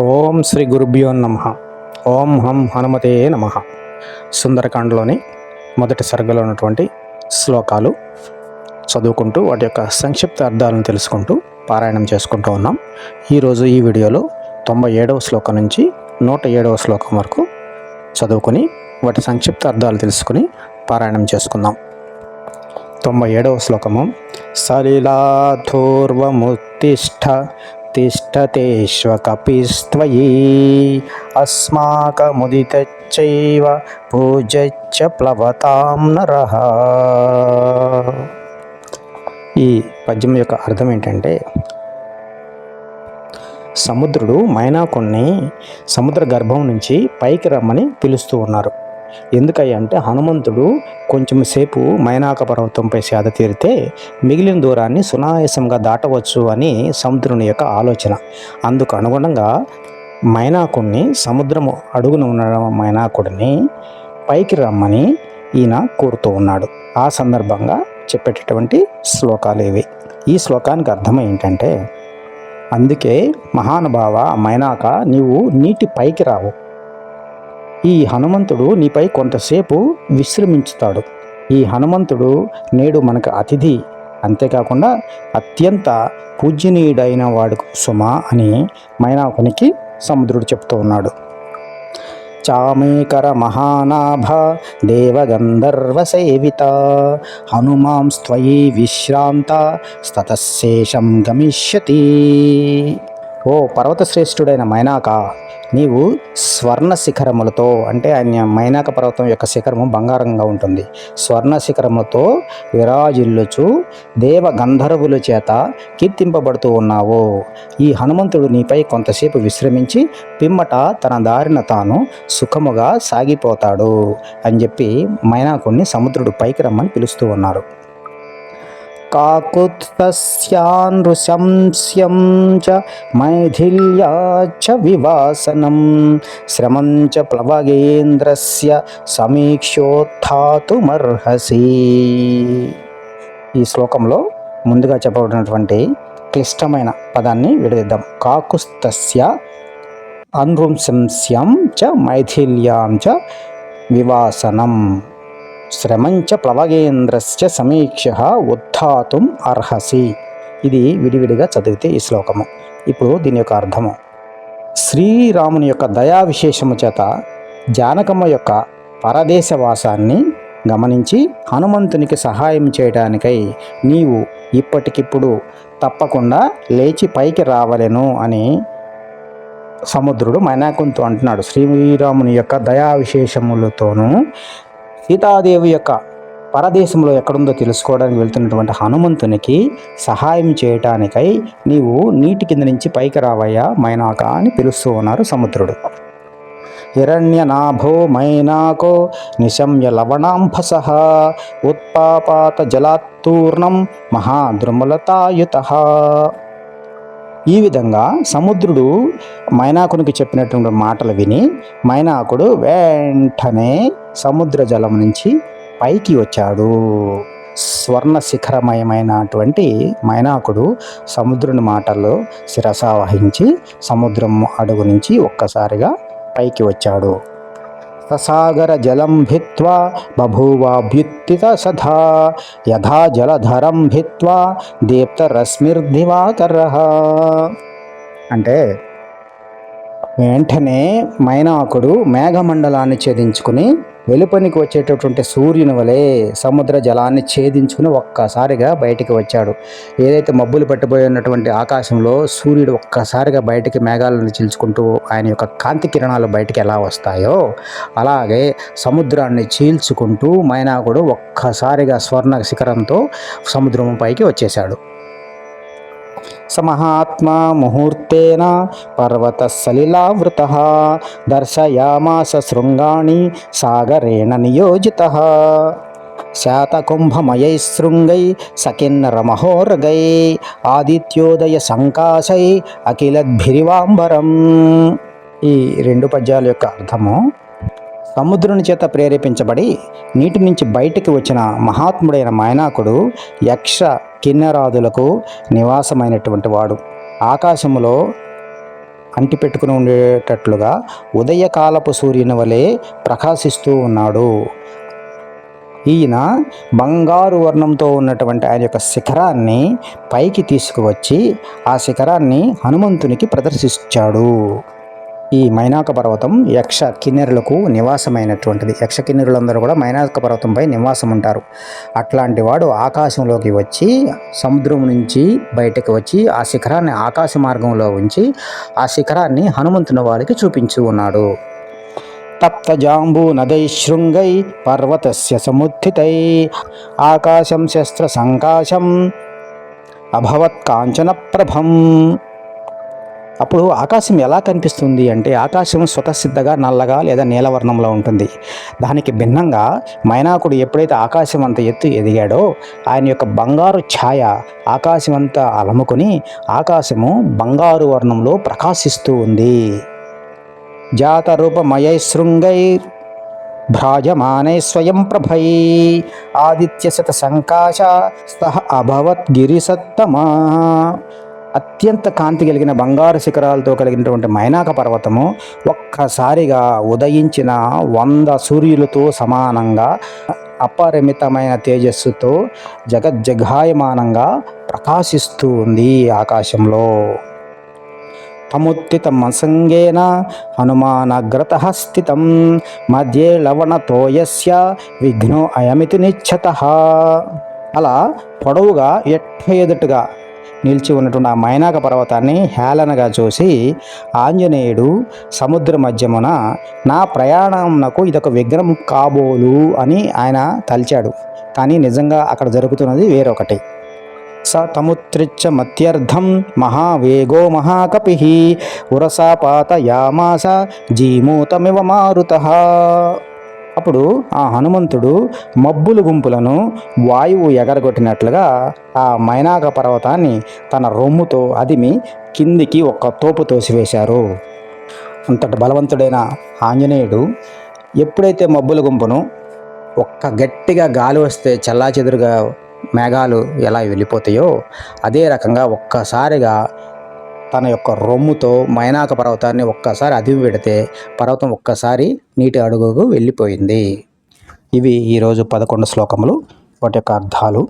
ఓం శ్రీ గురుభ్యో నమః. ఓం హం హనుమతే నమః. సుందరకాండలోని మొదటి సర్గలో ఉన్నటువంటి శ్లోకాలు చదువుకుంటూ వాటి యొక్క సంక్షిప్త అర్థాలను తెలుసుకుంటూ పారాయణం చేసుకుంటూ ఉన్నాం. ఈరోజు ఈ వీడియోలో 97వ శ్లోకం నుంచి 107వ శ్లోకం వరకు చదువుకొని వాటి సంక్షిప్త అర్థాలు తెలుసుకుని పారాయణం చేసుకుందాం. 97వ శ్లోకము. సలిలాథోర్వముత్తిష్ఠ తిష్టతేష్వకపిస్త్వయి అస్మాకముదితచ్చైవ పూజచ్చ ప్లవతాం నరః. ఈ పద్యం యొక్క అర్థం ఏంటంటే, సముద్రుడు మైనాకుణ్ణి సముద్ర గర్భం నుంచి పైకి రమ్మని పిలుస్తూ ఉన్నారు. ఎందుకయ్యా అంటే, హనుమంతుడు కొంచెం సేపు మైనాక పర్వతంపై సేద తీరితే మిగిలిన దూరాన్ని సునాయాసంగా దాటవచ్చు అని సముద్రుని యొక్క ఆలోచన. అందుకు అనుగుణంగా మైనాకుడిని, సముద్రము అడుగున ఉన్న మైనాకుడిని పైకి రమ్మని ఈయన కోరుతూ ఉన్నాడు. ఆ సందర్భంగా చెప్పేటటువంటి శ్లోకాలు ఇవి. ఈ శ్లోకానికి అర్థం ఏంటంటే, అందుకే మహానుభావ మైనాక, నీవు నీటి పైకి రావు, ఈ హనుమంతుడు నీపై కొంతసేపు విశ్రమించుతాడు. ఈ హనుమంతుడు నేడు మనకు అతిథి, అంతేకాకుండా అత్యంత పూజ్యనీయుడైన వాడు సుమా అని మైనాకునికి సముద్రుడు చెప్తూ ఉన్నాడు. చామేకర మహానాభ దేవగంధర్వ సేవిత హనుమాంస్త్వయి విశ్రాంత స్తతశేషం గమిష్యతి. ఓ పర్వతశ్రేష్ఠుడైన మైనాక, నీవు స్వర్ణ శిఖరములతో, అంటే ఆయన మైనాక పర్వతం యొక్క శిఖరము బంగారంగా ఉంటుంది, స్వర్ణ శిఖరములతో విరాజిల్లుచు దేవ గంధర్వుల చేత కీర్తింపబడుతూ ఉన్నావు. ఈ హనుమంతుడు నీపై కొంతసేపు విశ్రమించి పిమ్మట తన దారిన తాను సుఖముగా సాగిపోతాడు అని చెప్పి మైనాకుణ్ణి సముద్రుడు పైకి రమ్మని పిలుస్తూ ఉన్నారు. కాకుత్స్యానృశంస్యం చ మైథిల్యాచ వివాసనం శ్రమం చ ప్లవగేంద్రస్య సమీక్షోత్థాతుమర్హసి. ఈ శ్లోకంలో ముందుగా చెప్పబడినటువంటి క్లిష్టమైన పదాన్ని విడదీద్దాం. కాకుస్తస్య అనృశంస్యం చ మైథిల్యాం చ వివాసనం శ్రమంచ ప్లవగేంద్రస్య సమీక్ష ఉత్థాతుం అర్హసి. ఇది విడివిడిగా చదివితే ఈ శ్లోకము. ఇప్పుడు దీని యొక్క అర్థము. శ్రీరాముని యొక్క దయా విశేషము చేత జానకమ్మ యొక్క పరదేశవాసాన్ని గమనించి హనుమంతునికి సహాయం చేయడానికై నీవు ఇప్పటికిప్పుడు తప్పకుండా లేచి పైకి రావలెను అని సముద్రుడు మైనాకునితో అంటున్నాడు. శ్రీరాముని యొక్క దయా విశేషములతోనూ సీతాదేవి యొక్క పరదేశంలో ఎక్కడుందో తెలుసుకోవడానికి వెళ్తున్నటువంటి హనుమంతునికి సహాయం చేయటానికై నీవు నీటి కింద నుంచి పైకి రావయ్యా మైనాక అని పిలుస్తూ ఉన్నారు సముద్రుడు. హిరణ్యనాభో మైనాకో నిశమ్య లవణాంభసః ఉత్పాపాత జలాత్తూర్ణం మహాద్రుమలతాయుతః. ఈ విధంగా సముద్రుడు మైనాకునికి చెప్పినటువంటి మాటలు విని మైనాకుడు వెంటనే సముద్ర జలం నుంచి పైకి వచ్చాడు. స్వర్ణ శిఖరమయమైనటువంటి మైనాకుడు సముద్రుని మాటల్లో శిరస వహించి సముద్రం అడుగు నుంచి ఒక్కసారిగా పైకి వచ్చాడు. ససాగర జలం భిత్వా బభూవాభ్యుత్థిత సధా యథా జలధరం భిత్వా దీప్త రశ్మిర్దివాకరః. అంటే వెంటనే మైనాకుడు మేఘమండలాన్ని ఛేదించుకుని వెలుపనికి వచ్చేటటువంటి సూర్యుని వలె సముద్ర జలాన్ని ఛేదించుకుని ఒక్కసారిగా బయటికి వచ్చాడు. ఏదైతే మబ్బులు పట్టిపోయి ఉన్నటువంటి ఆకాశంలో సూర్యుడు ఒక్కసారిగా బయటికి మేఘాలను చీల్చుకుంటూ ఆయన యొక్క కాంతి కిరణాలు బయటికి ఎలా వస్తాయో అలాగే సముద్రాన్ని చీల్చుకుంటూ మైనాకుడు ఒక్కసారిగా స్వర్ణ శిఖరంతో సముద్రం పైకి వచ్చేశాడు. సమహాత్మా ముహూర్తేన పర్వత సలిలావృతః దర్శయామాస శృంగాణి సాగరేణ నియోజితః శాతకుంభమయై శృంగై సకిన్నరమహోరగై ఆదిత్యోదయ సంకాశై అఖిలద్భిరివాంబరం. ఈ రెండు పద్యాల యొక్క అర్థము. సముద్రుని చేత ప్రేరేపించబడి నీటి నుంచి బయటికి వచ్చిన మహాత్ముడైన మైనాకుడు యక్ష కిన్నెరాదులకు నివాసమైనటువంటి వాడు. ఆకాశములో అంటిపెట్టుకుని ఉండేటట్లుగా ఉదయకాలపు సూర్యుని వలె ప్రకాశిస్తూ ఉన్నాడు. ఈయన బంగారు వర్ణంతో ఉన్నటువంటి ఆయన యొక్క శిఖరాన్ని పైకి తీసుకువచ్చి ఆ శిఖరాన్ని హనుమంతునికి ప్రదర్శించాడు. ఈ మైనాక పర్వతం యక్ష కిన్నెరులకు నివాసమైనటువంటిది. యక్ష కిన్నెరులందరూ కూడా మైనాక పర్వతంపై నివాసం ఉంటారు. అట్లాంటి వాడు ఆకాశంలోకి వచ్చి సముద్రం నుంచి బయటకు వచ్చి ఆ శిఖరాన్ని ఆకాశ మార్గంలో ఉంచి ఆ శిఖరాన్ని హనుమంతుని వారికి చూపించి ఉన్నాడు. తప్తజాంబూ నదై శృంగై పర్వతస్య సముత్థితై ఆకాశం శస్త్ర సంకాశం అభవత్ కాంచన ప్రభం. అప్పుడు ఆకాశం ఎలా కనిపిస్తుంది అంటే ఆకాశం స్వతసిద్ధంగా నల్లగా లేదా నీలవర్ణంలో ఉంటుంది. దానికి భిన్నంగా మైనాకుడు ఎప్పుడైతే ఆకాశం అంత ఎత్తు ఎదిగాడో ఆయన యొక్క బంగారు ఛాయ ఆకాశం అంతా అలముకొని ఆకాశము బంగారు వర్ణంలో ప్రకాశిస్తూ ఉంది. జాతరూపమయై శృంగై భ్రాజమానై స్వయం ప్రభై ఆదిత్యశత సంకాశ స్తః అభవత్ గిరిసత్తమా. అత్యంత కాంతి కలిగిన బంగారు శిఖరాలతో కలిగినటువంటి మైనాక పర్వతము ఒక్కసారిగా ఉదయించిన 100 సూర్యులతో సమానంగా అపరిమితమైన తేజస్సుతో జగజ్జగాయమానంగా ప్రకాశిస్తూ ఉంది ఆకాశంలో. తముత్థితమసంగేన హనుమానగ్రతః స్థితం మధ్యే లవణతోయస్య విఘ్నో అయమితి నిశ్చతః. అలా పొడవుగా ఎదుటుగా నిలిచి ఉన్నటువంటి ఆ మైనాక పర్వతాన్ని హేళనగా చూసి ఆంజనేయుడు సముద్ర మధ్యమున నా ప్రయాణంనకు ఇదొక విఘ్నం కాబోలు అని ఆయన తలిచాడు. కానీ నిజంగా అక్కడ జరుగుతున్నది వేరొకటి. స తముత్రిచ్చ మత్యర్థం మహావేగో మహాకపి ఉరసాపాతయామాస జీమూతమివ మారుతః. అప్పుడు ఆ హనుమంతుడు మబ్బుల గుంపులను వాయువు ఎగరగొట్టినట్లుగా ఆ మైనాక పర్వతాన్ని తన రొమ్ముతో అదిమి కిందికి ఒక్క తోపు తోసివేశారు. అంతటి బలవంతుడైన ఆంజనేయుడు ఎప్పుడైతే మబ్బుల గుంపును ఒక్క గట్టిగా గాలి వస్తే చెల్లాచెదురుగా మేఘాలు ఎలా వెళ్ళిపోతాయో అదే రకంగా ఒక్కసారిగా తన యొక్క రొమ్ముతో మైనాక పర్వతాన్ని ఒక్కసారి అదిమి పెడితే పర్వతం ఒక్కసారి నీటి అడుగుకు వెళ్ళిపోయింది. ఇవి ఈరోజు 11 శ్లోకములు, వాటి యొక్క అర్థాలు.